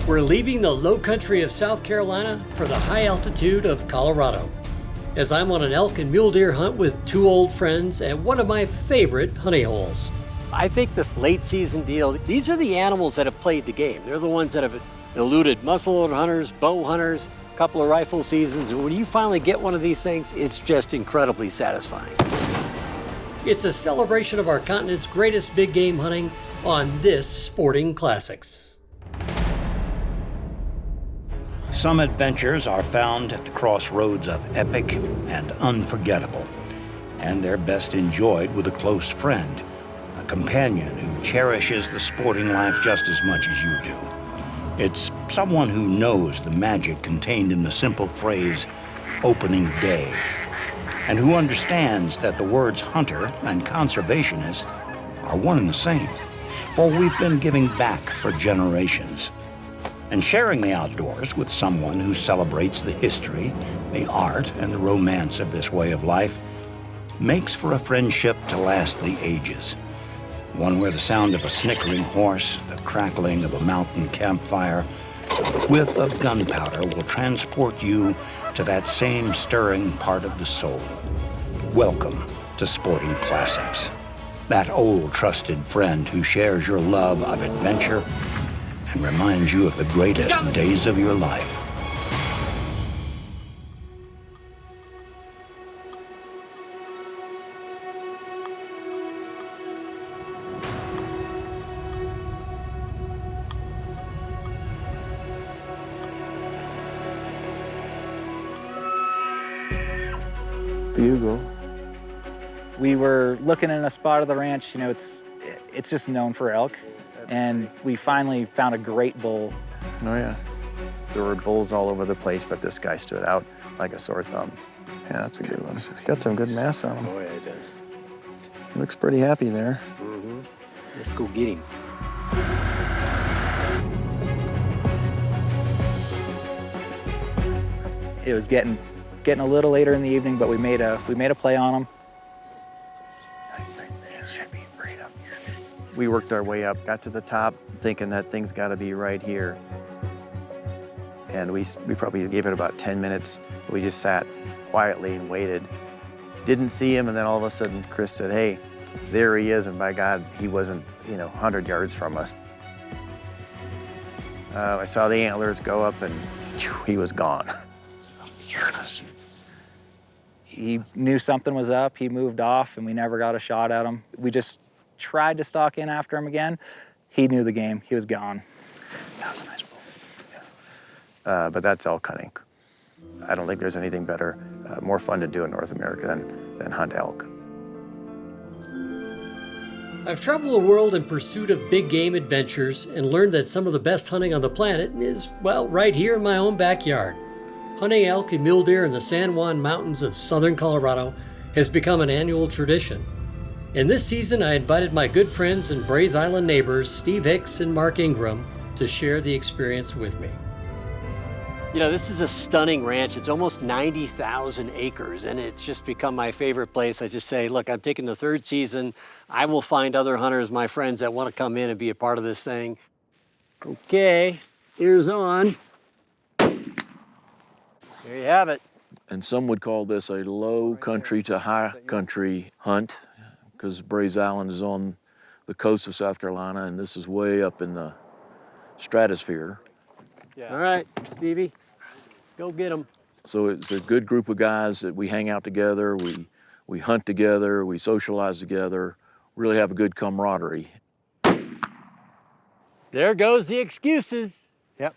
We're leaving the low country of South Carolina for the high altitude of Colorado, as I'm on an elk and mule deer hunt with two old friends at one of my favorite honey holes. I think the late season deal, these are the animals that have played the game. They're the ones that have eluded muzzleloader hunters, bow hunters, a couple of rifle seasons. And when you finally get one of these things, it's just incredibly satisfying. It's a celebration of our continent's greatest big game hunting on this Sporting Classics. Some adventures are found at the crossroads of epic and unforgettable, and they're best enjoyed with a close friend, a companion who cherishes the sporting life just as much as you do. It's someone who knows the magic contained in the simple phrase, opening day, and who understands that the words hunter and conservationist are one and the same, for we've been giving back for generations. And sharing the outdoors with someone who celebrates the history, the art, and the romance of this way of life makes for a friendship to last the ages. One where the sound of a snickering horse, the crackling of a mountain campfire, the whiff of gunpowder will transport you to that same stirring part of the soul. Welcome to Sporting Classics. That old trusted friend who shares your love of adventure and reminds you of the greatest days of your life. Bugle. We were looking in a spot of the ranch, you know, it's just known for elk. And we finally found a great bull. Oh yeah. There were bulls all over the place, but this guy stood out like a sore thumb. Yeah, that's a good one. He's got some good mass on him. Oh yeah, it does. He looks pretty happy there. Mm-hmm. Let's go get him. It was getting a little later in the evening, but we made a play on him. We worked our way up, got to the top, thinking that thing's got to be right here. And we probably gave it about 10 minutes. We just sat quietly and waited. Didn't see him, and then all of a sudden Chris said, "Hey, there he is," and by God, he wasn't, 100 yards from us. I saw the antlers go up, and he was gone. He knew something was up, he moved off, and we never got a shot at him. We just tried to stalk in after him again. He knew the game, he was gone. That was a nice bull. Yeah. But that's elk hunting. I don't think there's anything better, more fun to do in North America than hunt elk. I've traveled the world in pursuit of big game adventures and learned that some of the best hunting on the planet is, well, right here in my own backyard. Hunting elk and mule deer in the San Juan Mountains of southern Colorado has become an annual tradition. And this season, I invited my good friends and Brays Island neighbors, Steve Hicks and Mark Ingram, to share the experience with me. This is a stunning ranch. It's almost 90,000 acres, and it's just become my favorite place. I just say, look, I'm taking the third season. I will find other hunters, my friends, that want to come in and be a part of this thing. Okay, ears on. There you have it. And some would call this a low country to high country hunt, because Brays Island is on the coast of South Carolina, and this is way up in the stratosphere. Yeah. All right, Stevie, go get them. So it's a good group of guys that we hang out together, we hunt together, we socialize together, really have a good camaraderie. There goes the excuses. Yep.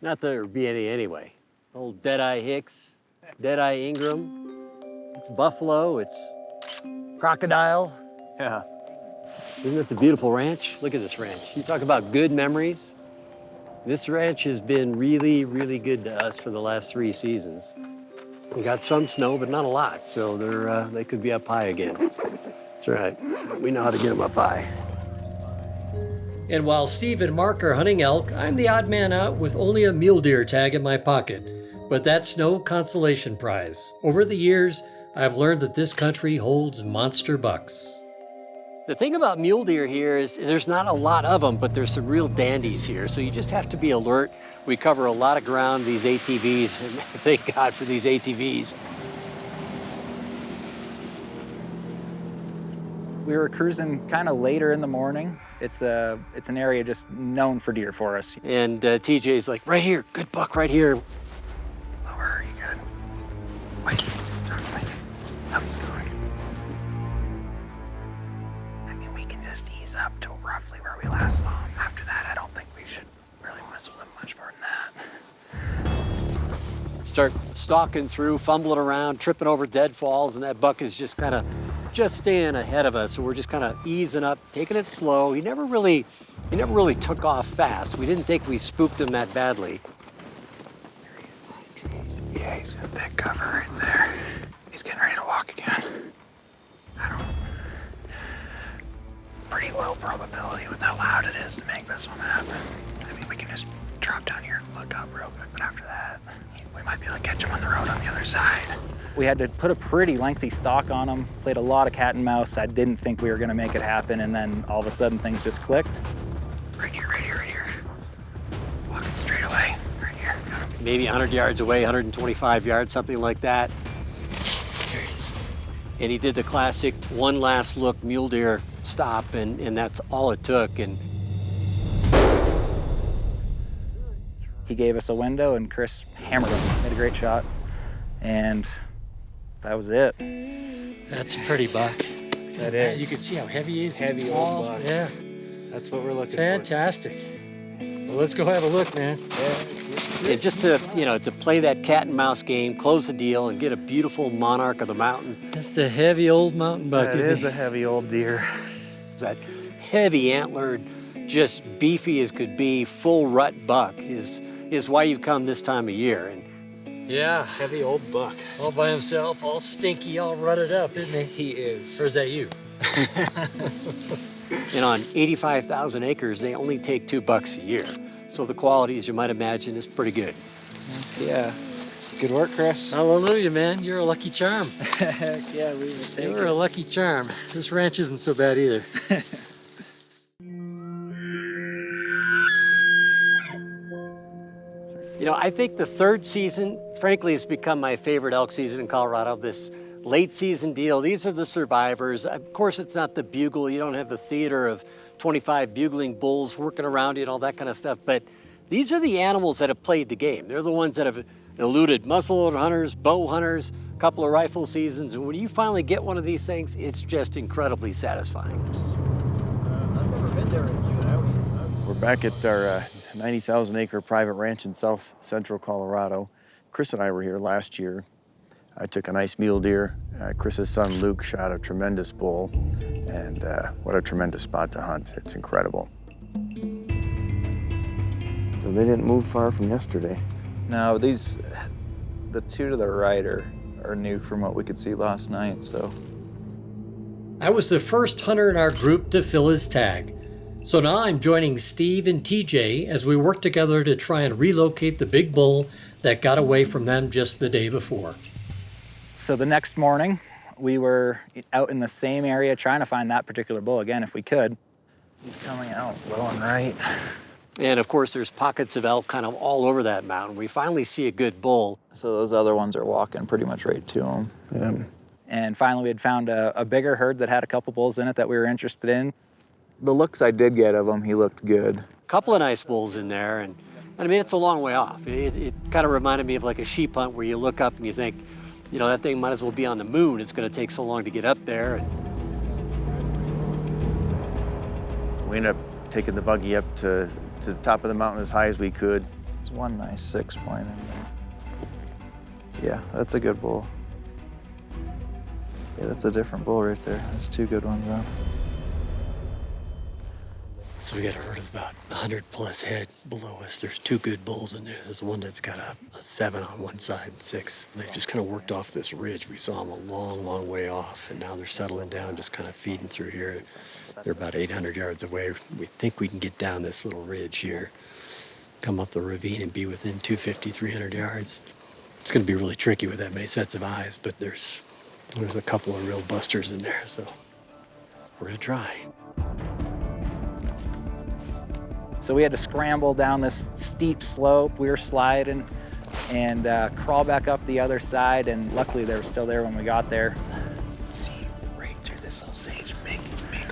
Not that there would be any anyway. Old Deadeye Hicks, Deadeye Ingram. It's buffalo, it's crocodile. Yeah. Isn't this a beautiful ranch? Look at this ranch. You talk about good memories. This ranch has been really, really good to us for the last 3 seasons. We got some snow, but not a lot, so they could be up high again. That's right. We know how to get them up high. And while Steve and Mark are hunting elk, I'm the odd man out with only a mule deer tag in my pocket. But that's no consolation prize. Over the years, I've learned that this country holds monster bucks. The thing about mule deer here is there's not a lot of them, but there's some real dandies here. So you just have to be alert. We cover a lot of ground, these ATVs, and thank God for these ATVs. We were cruising kind of later in the morning. It's an area just known for deer for us. And TJ's like, right here, good buck right here. Oh, where are you good? Wait, how he's going. I mean, we can just ease up to roughly where we last saw him. After that, I don't think we should really mess with him much more than that. Start stalking through, fumbling around, tripping over deadfalls, and that buck is just kind of staying ahead of us. So we're just kind of easing up, taking it slow. He never really took off fast. We didn't think we spooked him that badly. Yeah, he's in a big cover right there. He's getting ready to walk again. Pretty low probability with how loud it is to make this one happen. I mean, we can just drop down here and look up real quick, but after that, we might be able to catch him on the road on the other side. We had to put a pretty lengthy stalk on him, played a lot of cat and mouse. I didn't think we were gonna make it happen, and then all of a sudden things just clicked. Right here, right here, right here. Walking straight away, right here. Maybe 100 yards away, 125 yards, something like that. Here he is. And he did the classic one last look mule deer stop, and that's all it took. And he gave us a window, and Chris hammered him, made a great shot, and that was it. that's a pretty buck. That is. You can see how heavy he is. Heavy He's old tall. buck. Yeah, That's what we're looking fantastic. Well, let's go have a look, man. for. And just to, to play that cat and mouse game, close the deal, and get a beautiful monarch of the mountains. That's a heavy old mountain buck. That is a heavy old deer. That heavy antlered, just beefy as could be, full rut buck is why you come this time of year. And Yeah, Heavy old buck. all by himself, all stinky, all rutted up, isn't he? He is. Or is that you? And on 85,000 acres, they only take 2 bucks a year. So the quality, as you might imagine, is pretty good. Yeah. Good work, Chris. Hallelujah, man. You're a lucky charm. Heck yeah, we will take You're a lucky charm. This ranch isn't so bad either. I think the 3rd season, frankly, has become my favorite elk season in Colorado. This late season deal, these are the survivors. Of course, it's not the bugle. You don't have the theater of 25 bugling bulls working around you and all that kind of stuff. But these are the animals that have played the game. They're the ones that have eluded muzzleloader hunters, bow hunters, a couple of rifle seasons. And when you finally get one of these things, it's just incredibly satisfying. I've never been there in June. We're back at our 90,000 acre private ranch in south central Colorado. Chris and I were here last year. I took a nice mule deer. Chris's son Luke shot a tremendous bull, and what a tremendous spot to hunt. It's incredible. So they didn't move far from yesterday. No, the 2 to the right are new from what we could see last night, so. I was the first hunter in our group to fill his tag. So now I'm joining Steve and TJ as we work together to try and relocate the big bull that got away from them just the day before. So the next morning, we were out in the same area trying to find that particular bull again if we could. He's coming out low and right. And of course, there's pockets of elk kind of all over that mountain. We finally see a good bull. So those other ones are walking pretty much right to him. Yeah. And finally, we had found a bigger herd that had a couple bulls in it that we were interested in. The looks I did get of him, he looked good. A couple of nice bulls in there, and I mean, it's a long way off. It kind of reminded me of like a sheep hunt where you look up and you think, that thing might as well be on the moon. It's going to take so long to get up there. We ended up taking the buggy up to the top of the mountain as high as we could. There's one nice 6-point in there. Yeah, that's a good bull. Yeah, that's a different bull right there. That's 2 good ones though. So we got a herd of about 100+ head below us. There's 2 good bulls in there. There's one that's got a 7 on one side and 6. They've just kind of worked off this ridge. We saw them a long, long way off, and now they're settling down, just kind of feeding through here. They're about 800 yards away. We think we can get down this little ridge here, come up the ravine and be within 250, 300 yards. It's going to be really tricky with that many sets of eyes, but there's a couple of real busters in there, so we're gonna try. So we had to scramble down this steep slope. We were sliding and crawl back up the other side, and luckily they were still there when we got there. See, right through this little sage, big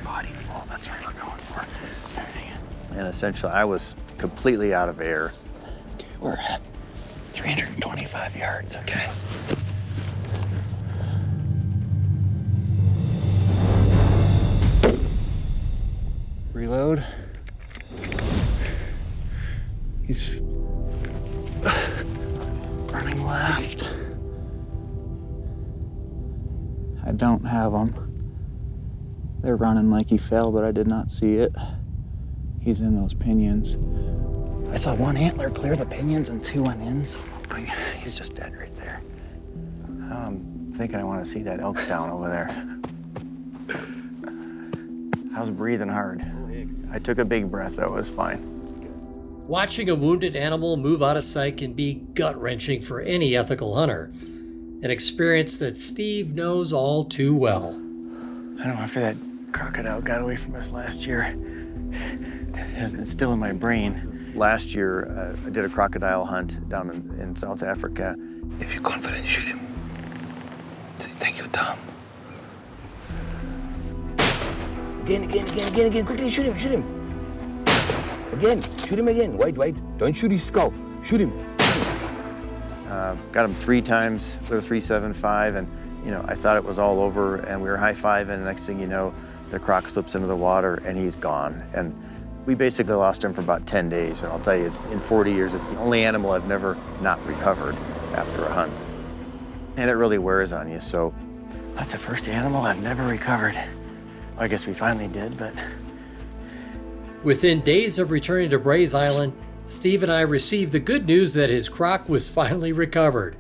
body. Oh, that's what we're going for. And essentially, I was completely out of air. Okay, we're at 325 yards, okay? Reload. He's Running left. I don't have him. They're running like he fell, but I did not see it. He's in those pinions. I saw one antler clear the pinions and two went in, so he's just dead right there. I'm thinking I want to see that elk down over there. I was breathing hard. I took a big breath, though. It was fine. Watching a wounded animal move out of sight can be gut-wrenching for any ethical hunter, an experience that Steve knows all too well. I know after that crocodile got away from us last year, it's still in my brain. Last year, I did a crocodile hunt down in South Africa. If you're confident, shoot him. Say, thank you, Tom. Again, quickly shoot him. Again, shoot him again, wait. Don't shoot his skull, shoot him. Got him 3 times with a .375, and I thought it was all over, and we were high-fiving, and next thing you know, the croc slips into the water, and he's gone. And we basically lost him for about 10 days, and I'll tell you, in 40 years, it's the only animal I've never not recovered after a hunt. And it really wears on you, so that's the first animal I've never recovered. Well, I guess we finally did, but... Within days of returning to Bray's Island, Steve and I received the good news that his croc was finally recovered.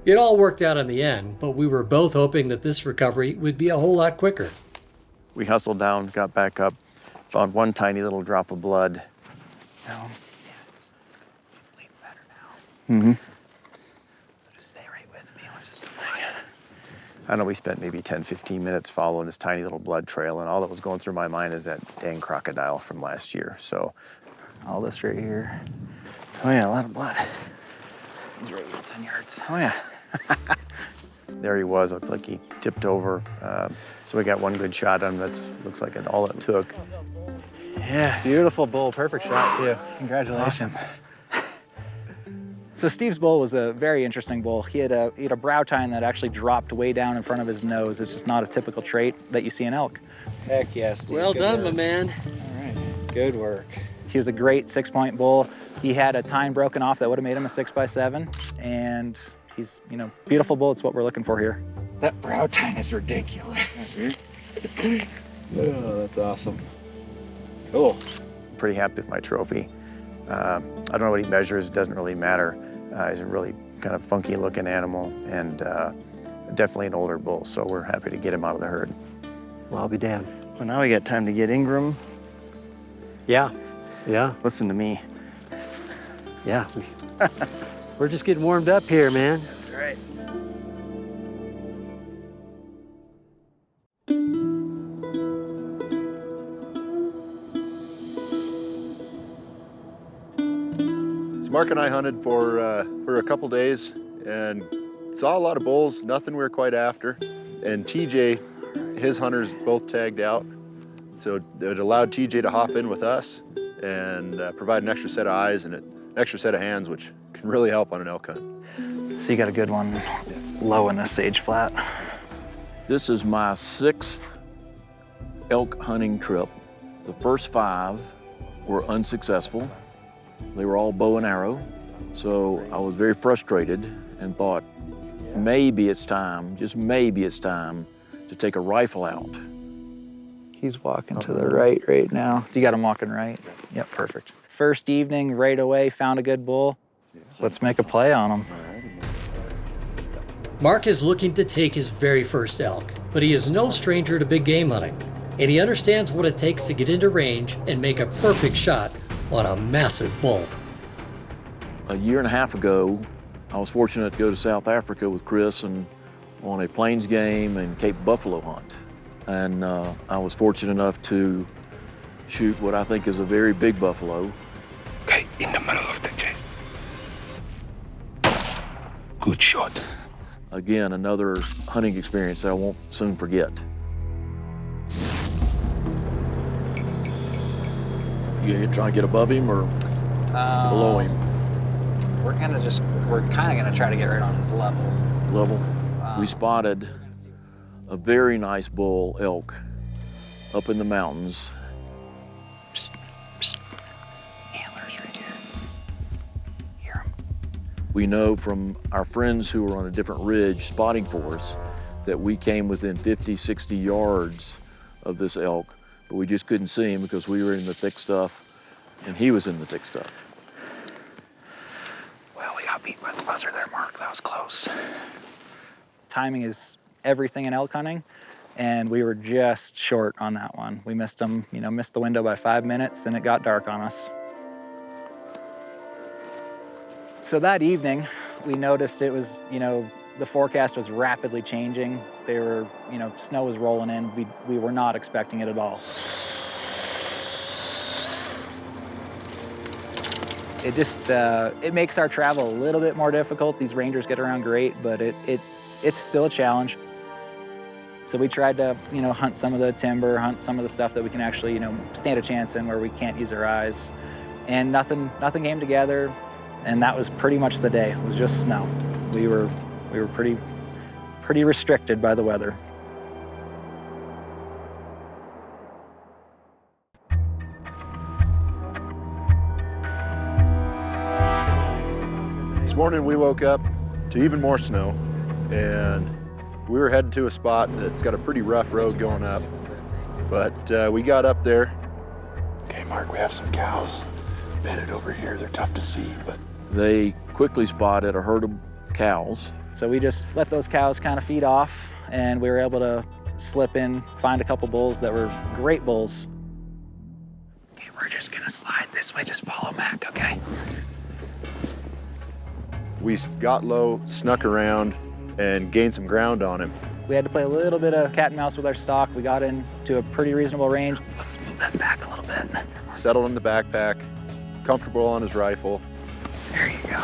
It all worked out in the end, but we were both hoping that this recovery would be a whole lot quicker. We hustled down, got back up, found one tiny little drop of blood. No. It's bleeding better now. Mm-hmm. So just stay right with me. I know we spent maybe 10, 15 minutes following this tiny little blood trail, and all that was going through my mind is that dang crocodile from last year, so. All this right here. Oh yeah, a lot of blood. He's right at 10 yards. Oh yeah. There he was, looked like he tipped over. So we got one good shot on him. That looks like all it took. Yeah, beautiful bull, perfect shot too. Congratulations. Awesome. So Steve's bull was a very interesting bull. He had a brow tine that actually dropped way down in front of his nose. It's just not a typical trait that you see in elk. Heck yes, Steve. Well done, my man. All right, good work. He was a great 6-point bull. He had a tine broken off that would have made him a 6x7, and he's, beautiful bull. It's what we're looking for here. That brow tine is ridiculous. Oh, that's awesome. Cool. Pretty happy with my trophy. I don't know what he measures, it doesn't really matter. He's a really kind of funky looking animal, and definitely an older bull, so we're happy to get him out of the herd. Well, I'll be damned. Well, now we got time to get Ingram. Yeah. Listen to me. Yeah. We're just getting warmed up here, man. That's right. Mark and I hunted for a couple days and saw a lot of bulls, nothing we were quite after. And TJ, his hunters both tagged out. So it allowed TJ to hop in with us and provide an extra set of eyes and an extra set of hands, which can really help on an elk hunt. So you got a good one low in this sage flat. This is my 6th elk hunting trip. The first 5 were unsuccessful. They were all bow and arrow. So I was very frustrated and thought, maybe it's time, just maybe it's time to take a rifle out. He's walking to the right now. You got him walking right? Yep, perfect. First evening, right away, found a good bull. Let's make a play on him. Mark is looking to take his very first elk, but he is no stranger to big game hunting, and he understands what it takes to get into range and make a perfect shot on a massive bull. A year and a half ago, I was fortunate to go to South Africa with Chris and on a plains game and Cape Buffalo hunt. And I was fortunate enough to shoot what I think is a very big buffalo. Okay, in the middle of the chest. Good shot. Again, another hunting experience that I won't soon forget. You trying to get above him or below him? We're kind of gonna try to get right on his level. Level. We spotted a very nice bull elk up in the mountains. Antlers right here. Hear him. We know from our friends who were on a different ridge spotting for us that we came within 50, 60 yards of this elk, but we just couldn't see him because we were in the thick stuff and he was in the thick stuff. Well, we got beat by the buzzer there, Mark. That was close. Timing is everything in elk hunting, and we were just short on that one. We missed them, missed the window by 5 minutes, and it got dark on us. So that evening, we noticed it was, the forecast was rapidly changing. They were, snow was rolling in. We were not expecting it at all. It just, it makes our travel a little bit more difficult. These rangers get around great, but it's still a challenge. So we tried to, hunt some of the timber, hunt some of the stuff that we can actually, stand a chance in where we can't use our eyes. And nothing came together, and that was pretty much the day. It was just snow. We were pretty restricted by the weather. This morning we woke up to even more snow, and we were headed to a spot that's got a pretty rough road going up, but we got up there. Okay, Mark, we have some cows bedded over here. They're tough to see, but... They quickly spotted a herd of cows. So we just let those cows kind of feed off, and we were able to slip in, find a couple bulls that were great bulls. Okay, we're just gonna slide this way. Just follow Mac, okay? We got low, snuck around, and gained some ground on him. We had to play a little bit of cat and mouse with our stock. We got into a pretty reasonable range. Let's move that back a little bit. Settled in the backpack, comfortable on his rifle. There you go.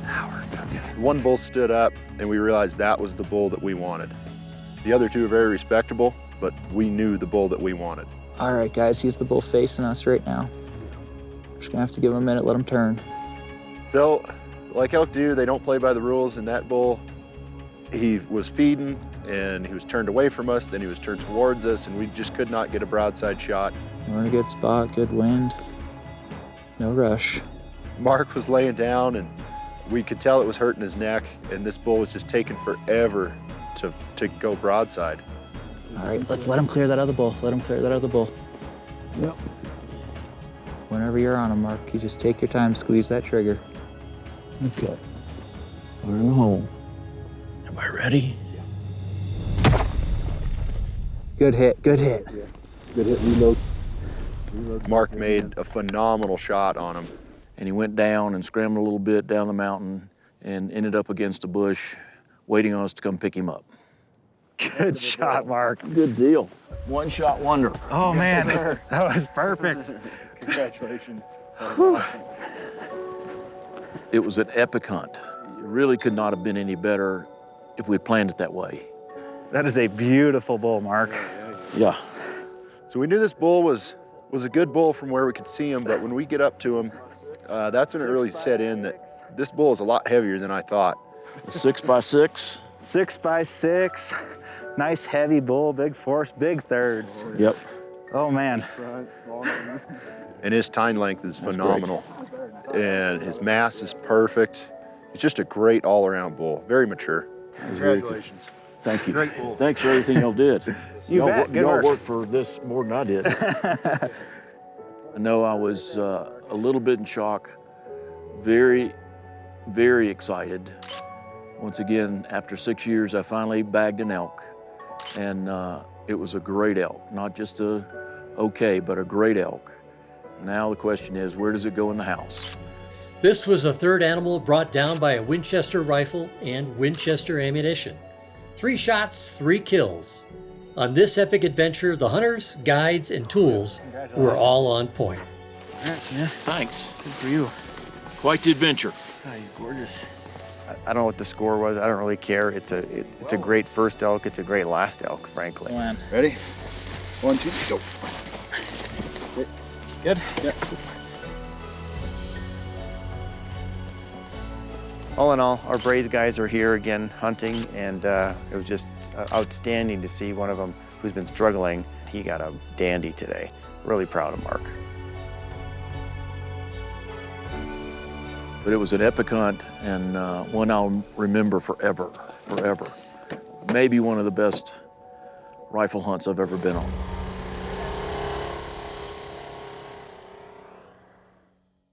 Howard, okay. One bull stood up, and we realized that was the bull that we wanted. The other two are very respectable, but we knew the bull that we wanted. All right, guys, he's the bull facing us right now. Just gonna have to give him a minute, let him turn. So, like elk do, they don't play by the rules, and that bull, he was feeding, and he was turned away from us, then he was turned towards us, and we just could not get a broadside shot. We're in a good spot, good wind. No rush. Mark was laying down, and we could tell it was hurting his neck, and this bull was just taking forever to go broadside. All right, let's let him clear that other bull. Let him clear that other bull. Yep. Whenever you're on him, Mark, you just take your time, squeeze that trigger. Okay. We're in the hole. Everybody ready? Good hit, good hit. Yeah. Good hit, reload. Mark made a phenomenal shot on him. And he went down and scrambled a little bit down the mountain and ended up against a bush, waiting on us to come pick him up. Good shot, Mark. Good deal. One shot wonder. Oh, man, that was perfect. Congratulations. That was awesome. It was an epic hunt. It really could not have been any better if we had planned it that way. That is a beautiful bull, Mark. Yeah. So we knew this bull was a good bull from where we could see him, but when we get up to him, that's when it really set in that this bull is a lot heavier than I thought. A 6x6. 6x6, nice heavy bull, big force, big thirds. Yep. Oh, man. And his tine length is phenomenal. And his mass is perfect. He's just a great all-around bull, very mature. Congratulations. Thank you. Great bull. Thanks for everything y'all did. You bet, good work. Y'all worked for this more than I did. I know I was a little bit in shock, very, very excited. Once again, after 6 years, I finally bagged an elk, and it was a great elk, not just a okay, but a great elk. Now the question is, where does it go in the house? This was the third animal brought down by a Winchester rifle and Winchester ammunition. 3 shots, 3 kills. On this epic adventure, the hunters, guides, and tools were all on point. Congrats, man. Thanks. Good for you. Quite the adventure. God, he's gorgeous. I don't know what the score was. I don't really care. It's a great first elk. It's a great last elk, frankly. Land. Ready? 1, 2, go. Good? Yeah. All in all, our Braves guys are here again hunting, and it was just outstanding to see one of them who's been struggling. He got a dandy today. Really proud of Mark. But it was an epic hunt and one I'll remember forever, forever. Maybe one of the best rifle hunts I've ever been on.